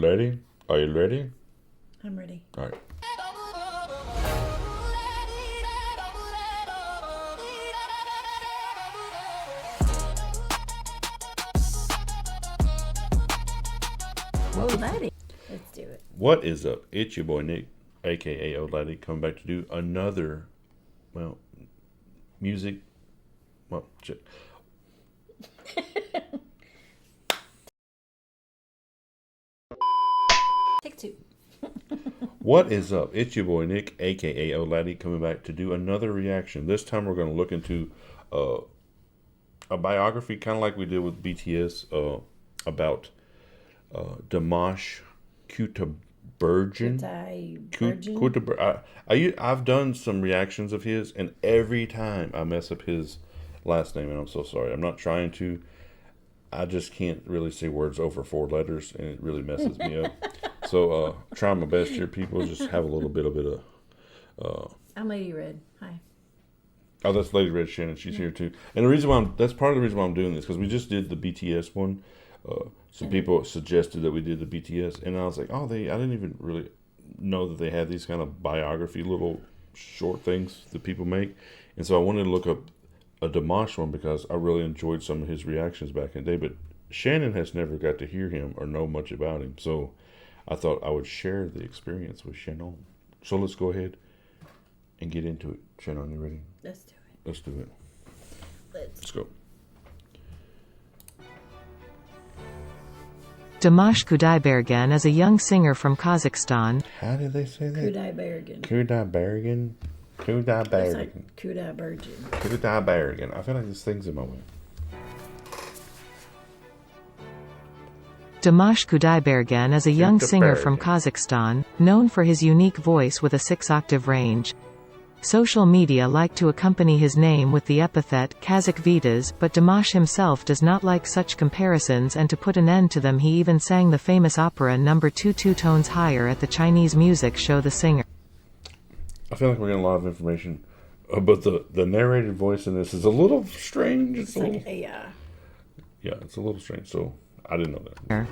ready? Are you ready? I'm ready. All right. Whoa, Laddie. Let's do it. What is up? It's your boy Nick, aka Laddie, coming back to do another, music. Shit. Take two. What is up? It's your boy Nick, aka Laddie, coming back to do another reaction. This time we're going to look into a biography, kind of like we did with BTS, about Dimash Kudaibergen. I've done some reactions of his, and every time I mess up his last name, and I'm so sorry. I'm not trying to. I just can't really say words over 4 letters, and it really messes me up. So, trying my best here, people. Just have a little bit of. I'm Lady Red. Hi. Oh, that's Lady Red Shannon. She's here too. And the reason why that's part of the reason why I'm doing this, because we just did the BTS one. Some people suggested that we did the BTS, and I was like, I didn't even really know that they had these kind of biography little short things that people make. And so I wanted to look up a Dimash one because I really enjoyed some of his reactions back in the day. But Shannon has never got to hear him or know much about him. So I thought I would share the experience with Shannon. So let's go ahead and get into it. Shannon, you ready? Let's do it. Let's do it. Let's go. Dimash Kudaibergen is a young singer from Kazakhstan. How did they say that? Kudaibergen. Kudaibergen. It's like Kudaibergen. Kudaibergen. I feel like this thing's in my way. Dimash Kudaibergen is a young singer from Kazakhstan, known for his unique voice with a 6-octave range. Social media like to accompany his name with the epithet Kazakh Vitas, but Dimash himself does not like such comparisons, and to put an end to them he even sang the famous opera number 2 tones higher at the Chinese music show The Singer. I feel like we're getting a lot of information, but the narrated voice in this is a little strange. It's like it's a little strange, so I didn't know that.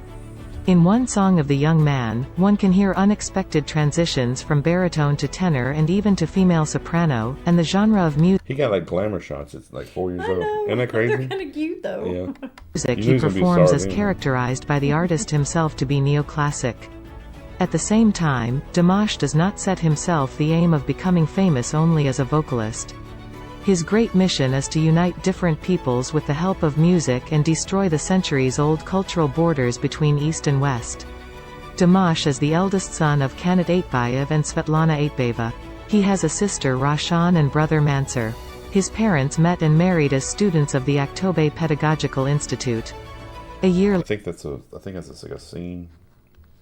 In one song of the young man, one can hear unexpected transitions from baritone to tenor and even to female soprano, and the genre of music he got like glamour shots. It's like 4 years old. Isn't that crazy? They're kind of cute though. Yeah. He performs is characterized by the artist himself to be neoclassic. At the same time, Dimash does not set himself the aim of becoming famous only as a vocalist. His great mission is to unite different peoples with the help of music and destroy the centuries-old cultural borders between East and West. Dimash is the eldest son of Kanat Aitbayev and Svetlana Aitbayeva. He has a sister Rashan and brother Mansur. His parents met and married as students of the Aktobe Pedagogical Institute. I think that's like a scene.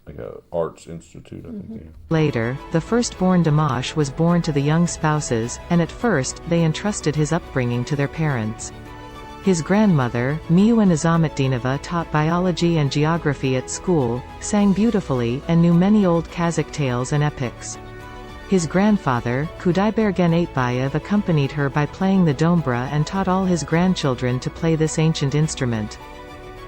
Like a arts institute, I think. Yeah. Later, the firstborn Dimash was born to the young spouses, and at first, they entrusted his upbringing to their parents. His grandmother, Miua Nizametdinova, taught biology and geography at school, sang beautifully, and knew many old Kazakh tales and epics. His grandfather, Kudaibergen Aitbayev, accompanied her by playing the dombra and taught all his grandchildren to play this ancient instrument.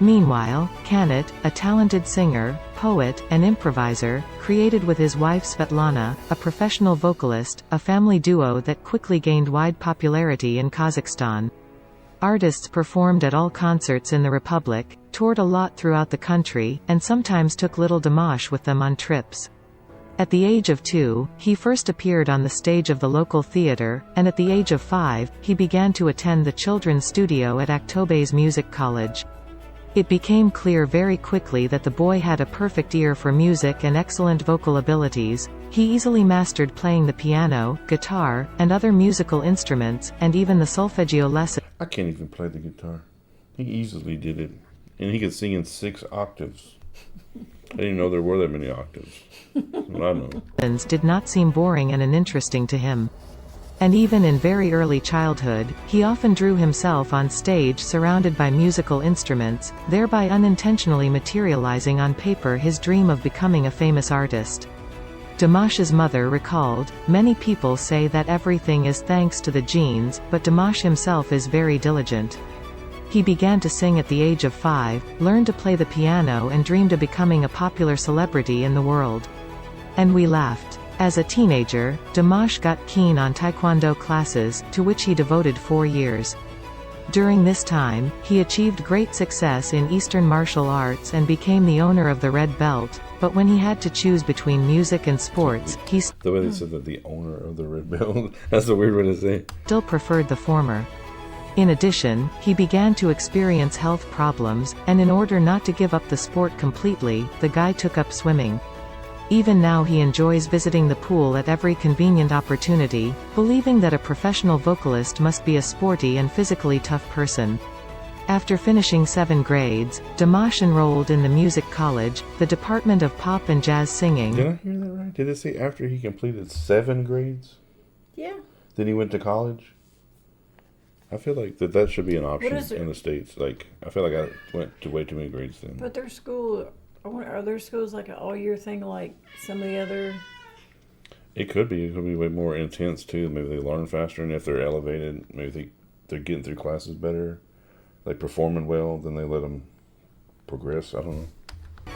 Meanwhile, Kanat, a talented singer, poet, and improviser, created with his wife Svetlana, a professional vocalist, a family duo that quickly gained wide popularity in Kazakhstan. Artists performed at all concerts in the Republic, toured a lot throughout the country, and sometimes took little Dimash with them on trips. At the age of 2, he first appeared on the stage of the local theater, and at the age of 5, he began to attend the children's studio at Aktobe's Music College. It became clear very quickly that the boy had a perfect ear for music and excellent vocal abilities. He easily mastered playing the piano, guitar, and other musical instruments, and even the solfeggio lesson. I can't even play the guitar. He easily did it. And he could sing in 6 octaves. I didn't know there were that many octaves. But I know. Did not seem boring and uninteresting to him. And even in very early childhood, he often drew himself on stage surrounded by musical instruments, thereby unintentionally materializing on paper his dream of becoming a famous artist. Dimash's mother recalled, "Many people say that everything is thanks to the genes, but Dimash himself is very diligent. He began to sing at the age of 5, learned to play the piano and dreamed of becoming a popular celebrity in the world. And we laughed. As a teenager, Dimash got keen on Taekwondo classes, to which he devoted 4 years. During this time, he achieved great success in Eastern martial arts and became the owner of the red belt, but when he had to choose between music and sports, he The way they said that, the owner of the red belt, that's a weird way to say. still preferred the former. In addition, he began to experience health problems, and in order not to give up the sport completely, the guy took up swimming. Even now he enjoys visiting the pool at every convenient opportunity, believing that a professional vocalist must be a sporty and physically tough person. After finishing 7 grades, Dimash enrolled in the music college, the Department of Pop and Jazz Singing. Did I hear that right? Did it say after he completed 7 grades? Yeah. Then he went to college? I feel like that should be an option is it? in the States. Like, I feel like I went to way too many grades then. But their school, are their schools like an all-year thing like some of the other? It could be. It could be way more intense, too. Maybe they learn faster, and if they're elevated, maybe they're getting through classes better, like performing well, then they let them progress. I don't know.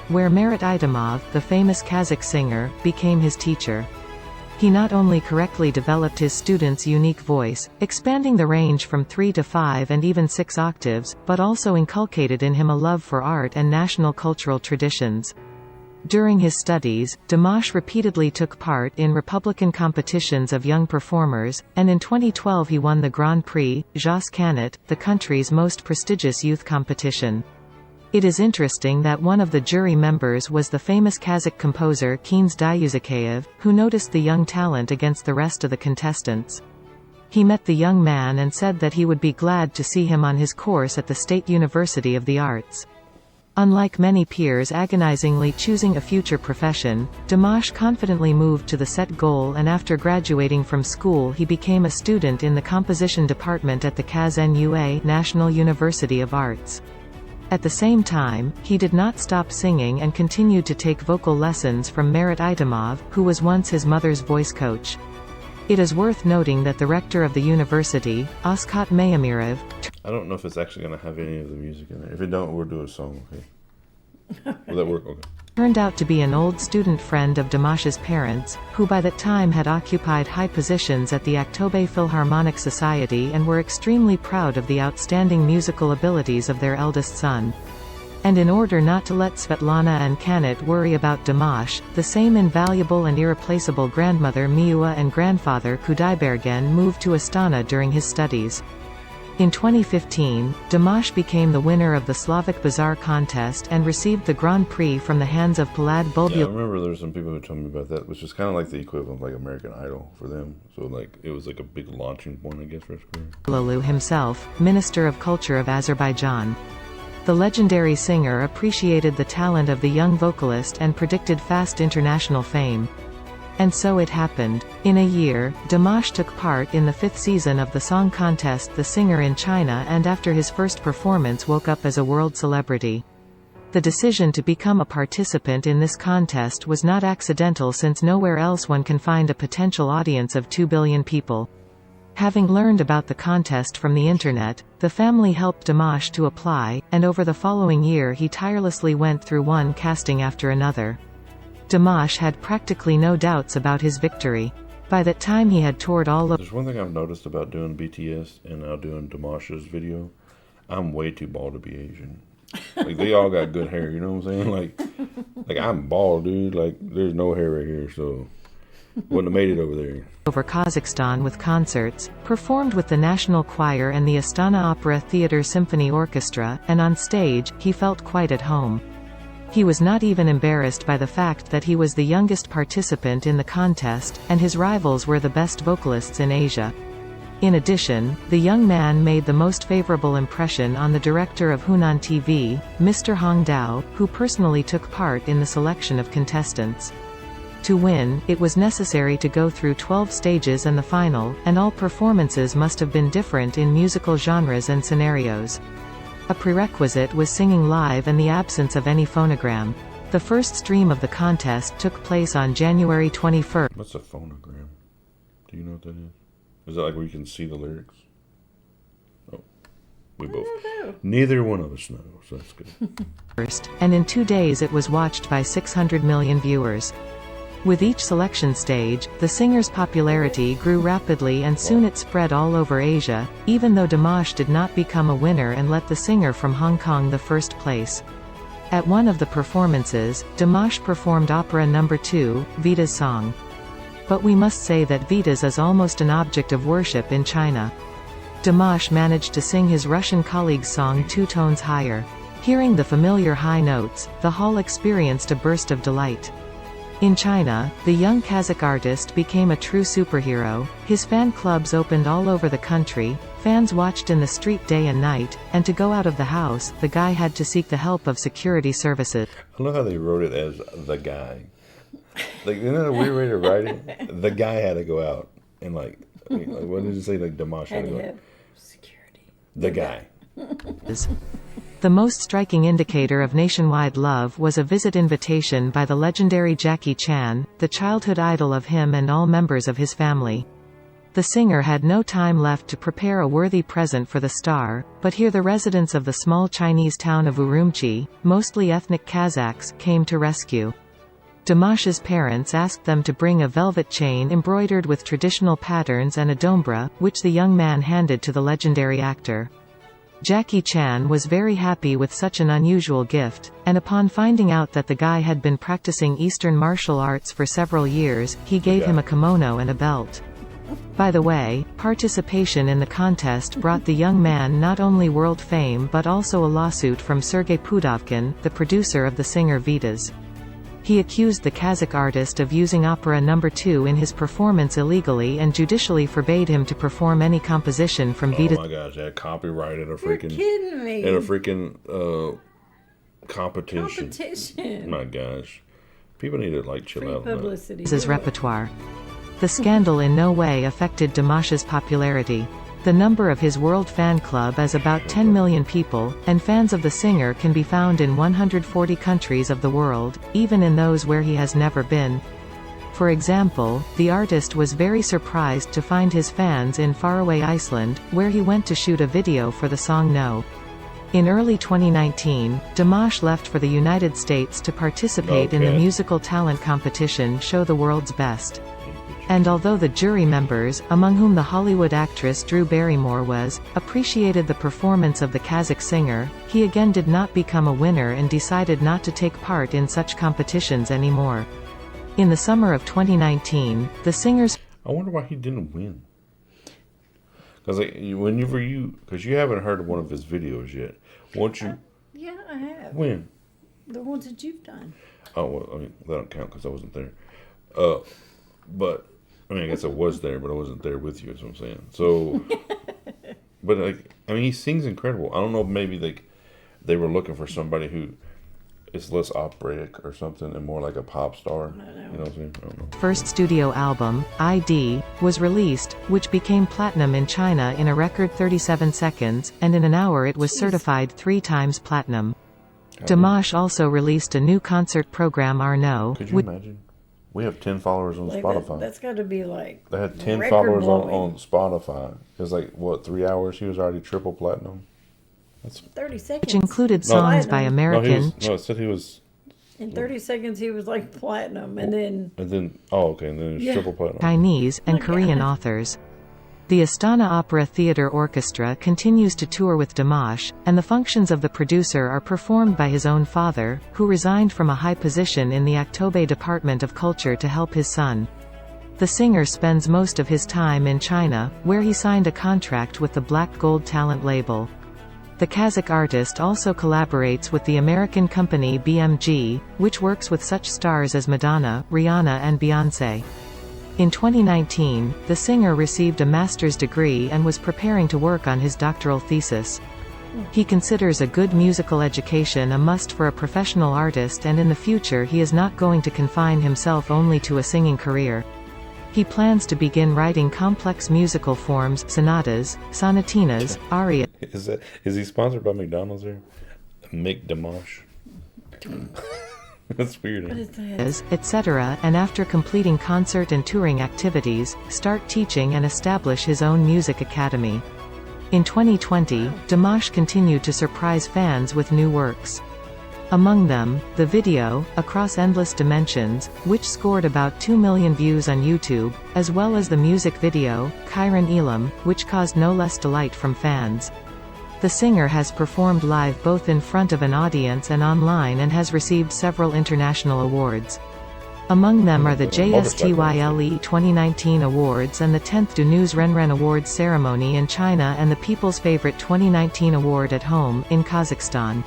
Where Marat Idamov, the famous Kazakh singer, became his teacher. He not only correctly developed his students' unique voice, expanding the range from 3 to 5 and even 6 octaves, but also inculcated in him a love for art and national cultural traditions. During his studies, Dimash repeatedly took part in Republican competitions of young performers, and in 2012 he won the Grand Prix, Jas Kanat, the country's most prestigious youth competition. It is interesting that one of the jury members was the famous Kazakh composer Kens Dyuzakayev, who noticed the young talent against the rest of the contestants. He met the young man and said that he would be glad to see him on his course at the State University of the Arts. Unlike many peers agonizingly choosing a future profession, Dimash confidently moved to the set goal, and after graduating from school he became a student in the composition department at the KazNUA National University of Arts. At the same time, he did not stop singing and continued to take vocal lessons from Marat Idamov, who was once his mother's voice coach. It is worth noting that the rector of the university, Oskot Mayamirov, I don't know if it's actually going to have any of the music in it. If it don't, we'll do a song, okay? Will that work? Okay. turned out to be an old student friend of Dimash's parents, who by that time had occupied high positions at the Aktobe Philharmonic Society and were extremely proud of the outstanding musical abilities of their eldest son. And in order not to let Svetlana and Kanat worry about Dimash, the same invaluable and irreplaceable grandmother Miua and grandfather Kudaibergen moved to Astana during his studies. In 2015, Dimash became the winner of the Slavic Bazaar contest and received the Grand Prix from the hands of Palad Bulbul. Yeah, I remember there were some people who told me about that, which is kind of like the equivalent of like American Idol for them. So like it was like a big launching point, I guess, for his career. Lulu himself, Minister of Culture of Azerbaijan. The legendary singer appreciated the talent of the young vocalist and predicted fast international fame. And so it happened. In a year, Dimash took part in the 5th season of the song contest The Singer in China, and after his first performance woke up as a world celebrity. The decision to become a participant in this contest was not accidental, since nowhere else one can find a potential audience of 2 billion people. Having learned about the contest from the internet, the family helped Dimash to apply, and over the following year he tirelessly went through one casting after another. Dimash had practically no doubts about his victory. By that time he had toured all over. There's one thing I've noticed about doing BTS and now doing Dimash's video. I'm way too bald to be Asian. Like, they all got good hair, you know what I'm saying? Like I'm bald, dude. Like, there's no hair right here, so wouldn't have made it over there. Over Kazakhstan with concerts, performed with the National Choir and the Astana Opera Theatre Symphony Orchestra, and on stage, he felt quite at home. He was not even embarrassed by the fact that he was the youngest participant in the contest, and his rivals were the best vocalists in Asia. In addition, the young man made the most favorable impression on the director of Hunan TV, Mr. Hong Dao, who personally took part in the selection of contestants. To win, it was necessary to go through 12 stages and the final, and all performances must have been different in musical genres and scenarios. A prerequisite was singing live and the absence of any phonogram. The first stream of the contest took place on January 21st. What's a phonogram? Do you know what that is? Is that like where you can see the lyrics? Oh. We both. know. Neither one of us know, so that's good. first, and in 2 days it was watched by 600 million viewers. With each selection stage, the singer's popularity grew rapidly and soon it spread all over Asia, even though Dimash did not become a winner and let the singer from Hong Kong the first place. At one of the performances, Dimash performed opera number 2, Vita's song. But we must say that Vita's is almost an object of worship in China. Dimash managed to sing his Russian colleague's song 2 tones higher. Hearing the familiar high notes, the hall experienced a burst of delight. In China, the young Kazakh artist became a true superhero. His fan clubs opened all over the country, fans watched in the street day and night, and to go out of the house, the guy had to seek the help of security services. I love how they wrote it as the guy. Like, isn't that a weird way to write it? The guy had to go out and like what did it say? Like Dimash had Had to to go. have security. The guy. The most striking indicator of nationwide love was a visit invitation by the legendary Jackie Chan, the childhood idol of him and all members of his family. The singer had no time left to prepare a worthy present for the star, but here the residents of the small Chinese town of Urumqi, mostly ethnic Kazakhs, came to rescue. Dimash's parents asked them to bring a velvet chain embroidered with traditional patterns and a dombra, which the young man handed to the legendary actor. Jackie Chan was very happy with such an unusual gift, and upon finding out that the guy had been practicing Eastern martial arts for several years, he gave him a kimono and a belt. By the way, participation in the contest brought the young man not only world fame but also a lawsuit from Sergei Pudovkin, the producer of the singer Vita's. He accused the Kazakh artist of using opera number 2 in his performance illegally and judicially forbade him to perform any composition from Vita's. Oh my gosh, that copyrighted a You're freaking kidding me. in a freaking competition. Competition. My gosh, people need to like chill Free out. on that. publicity. His repertoire. The scandal in no way affected Dimash's popularity. The number of his world fan club is about 10 million people, and fans of the singer can be found in 140 countries of the world, even in those where he has never been. For example, the artist was very surprised to find his fans in faraway Iceland, where he went to shoot a video for the song No. In early 2019, Dimash left for the United States to participate in the musical talent competition Show the World's Best. And although the jury members, among whom the Hollywood actress Drew Barrymore was, appreciated the performance of the Kazakh singer, he again did not become a winner and decided not to take part in such competitions anymore. In the summer of 2019, the singer's I wonder why he didn't win. Because like, whenever because you haven't heard of one of his videos yet. Won't you? Yeah, I have. When? The ones that you've done. Oh, well, I mean, that don't count because I wasn't there. But, I mean, I guess I was there, but I wasn't there with you, is what I'm saying. So, but, like, I mean, he sings incredible. I don't know if maybe, like, they were looking for somebody who is less operatic or something and more like a pop star. You know what I'm saying? I don't know. first studio album, ID, was released, which became platinum in China in a record 37 seconds, and in an hour it was certified 3 times platinum. Dimash also released a new concert program Arno, Could you imagine? We have 10 followers on Like Spotify. that's got to be like. They had 10 record followers blowing. on Spotify. It was like, what, 3 hours? He was already triple platinum. 30 seconds. which included songs by Platinum. American No, it said he was. In 30 seconds, he was like platinum, and then And then, oh, okay, and then it was Yeah. triple platinum. Chinese, and My Korean God. authors. The Astana Opera Theatre Orchestra continues to tour with Dimash, and the functions of the producer are performed by his own father, who resigned from a high position in the Aktobe Department of Culture to help his son. The singer spends most of his time in China, where he signed a contract with the Black Gold Talent label. The Kazakh artist also collaborates with the American company BMG, which works with such stars as Madonna, Rihanna and Beyoncé. In 2019, the singer received a master's degree and was preparing to work on his doctoral thesis. He considers a good musical education a must for a professional artist, and in the future he is not going to confine himself only to a singing career. He plans to begin writing complex musical forms, sonatas, sonatinas, arias, Is he sponsored by McDonald's here? Mick Dimash. That's weird. what is that? etc., and after completing concert and touring activities, start teaching and establish his own music academy. In 2020, Dimash continued to surprise fans with new works. Among them, the video, Across Endless Dimensions, which scored about 2 million views on YouTube, as well as the music video, Kyron Elam, which caused no less delight from fans. The singer has performed live both in front of an audience and online and has received several international awards. Among them are the JSTYLE 2019 Awards and the 10th Du News Renren Awards ceremony in China and the People's Favorite 2019 Award at home, in Kazakhstan.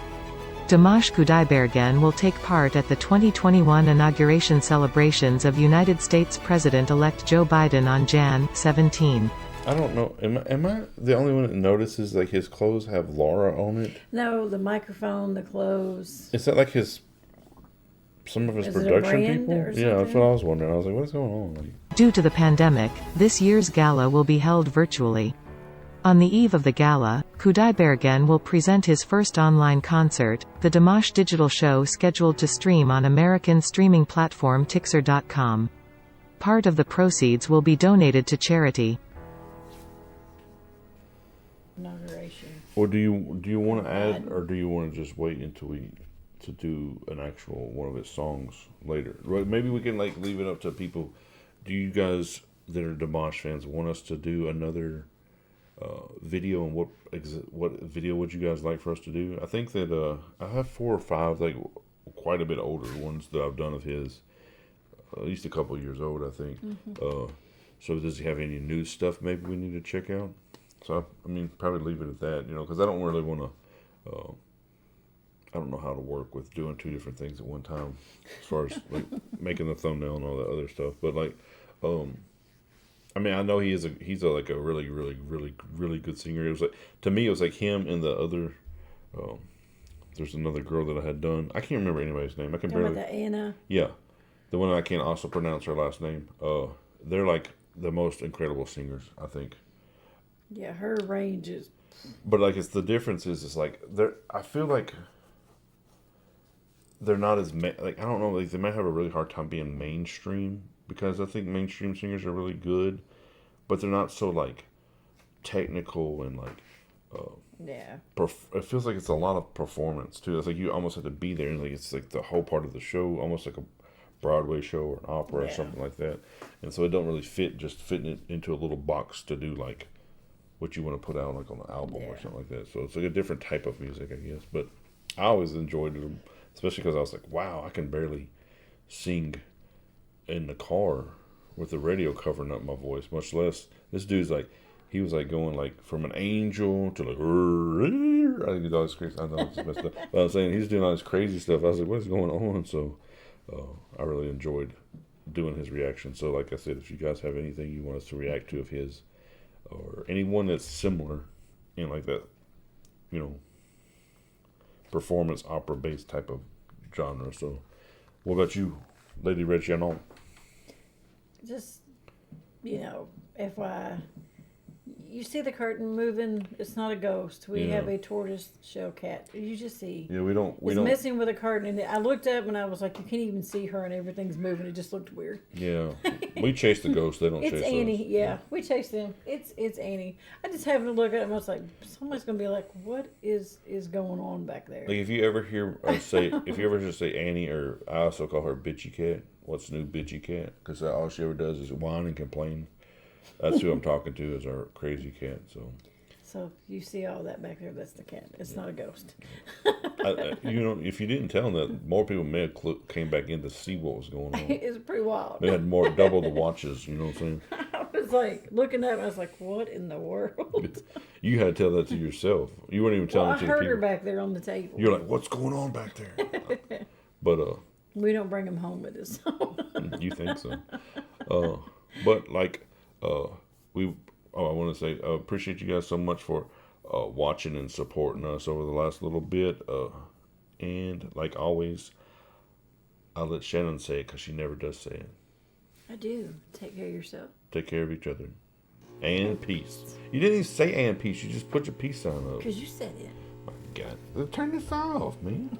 Dimash Kudaibergen will take part at the 2021 inauguration celebrations of United States President-elect Joe Biden on Jan. 17. I don't know. Am I the only one that notices like his clothes have Laura on it? No, the microphone, the clothes. Is that like some of his production people? Yeah, that's what I was wondering. I was like, what is going on? Like, due to the pandemic, this year's gala will be held virtually. On the eve of the gala, Kudaibergen will present his first online concert, the Dimash Digital Show, scheduled to stream on American streaming platform Tixer.com. Part of the proceeds will be donated to charity. Inauguration. or do you want to add, or do you want to just wait until we to do an actual one of his songs later? Right? Maybe we can like leave it up to people. Do you guys that are Dimash fans want us to do another video, and what video would you guys like for us to do? I think that I have 4 or 5 like quite a bit older ones that I've done of his, at least a couple of years old, I think. So does he have any new stuff maybe we need to check out? So I mean, probably leave it at that, because I don't really want to. I don't know how to work with doing 2 different things at one time, as far as like making the thumbnail and all that other stuff. But like, I mean, I know he's like a really, really, really, really good singer. It was like, to me, it was like him and the other. There's another girl that I had done. I can't remember anybody's name. I can barely. About the Anna. Yeah, the one I can't also pronounce her last name. They're like the most incredible singers, I think. Yeah, her range is. But like, it's the difference is it's like I feel like they're not as like, I don't know, like they might have a really hard time being mainstream, because I think mainstream singers are really good, but they're not so like technical and like Yeah. it feels like it's a lot of performance too. It's like you almost have to be there, and like it's like the whole part of the show, almost like a Broadway show or an opera or something like that. And so it don't really fit just fitting it into a little box to do like what you want to put out like on an album or something like that. So it's like a different type of music, I guess. But I always enjoyed it, especially because I was like, wow, I can barely sing in the car with the radio covering up my voice, much less this dude's like, he was like going like from an angel to like, I think he's all this crazy. I know it's messed up, but I'm saying he's doing all this crazy stuff. I was like, what is going on? So I really enjoyed doing his reaction. So like I said, if you guys have anything you want us to react to of his, or anyone that's similar in like that, performance opera based type of genre. So what about you, Lady Red Shannon? Just, FYI. You see the curtain moving. It's not a ghost. We have a tortoise shell cat. You just see. Yeah, we don't. It's messing with a curtain, and I looked up and I was like, you can't even see her, and everything's moving. It just looked weird. Yeah, we chase the ghosts. They don't chase us. It's Annie. Yeah, we chase them. It's Annie. I just happened to look at it and I was like, somebody's gonna be like, what is going on back there? Like if you ever hear or say, if you ever just say Annie, or I also call her Bitchy Cat. What's new, Bitchy Cat? Because all she ever does is whine and complain. That's who I'm talking to, is our crazy cat. So you see all that back there? That's the cat. It's not a ghost. If you didn't tell them that, more people may have came back in to see what was going on. It's pretty wild. They had double the watches. You know what I'm saying? I was like looking at it. I was like, what in the world? You had to tell that to yourself. You weren't even telling it to the people. I heard her back there on the table. You're like, what's going on back there? But we don't bring them home with us. You think so? But like. I want to say appreciate you guys so much for watching and supporting us over the last little bit. And like always, I'll let Shannon say it because she never does say it. I do. Take care of yourself. Take care of each other. And peace. You didn't even say and peace. You just put your peace sign up. Because you said it. My God. Turn this off, man.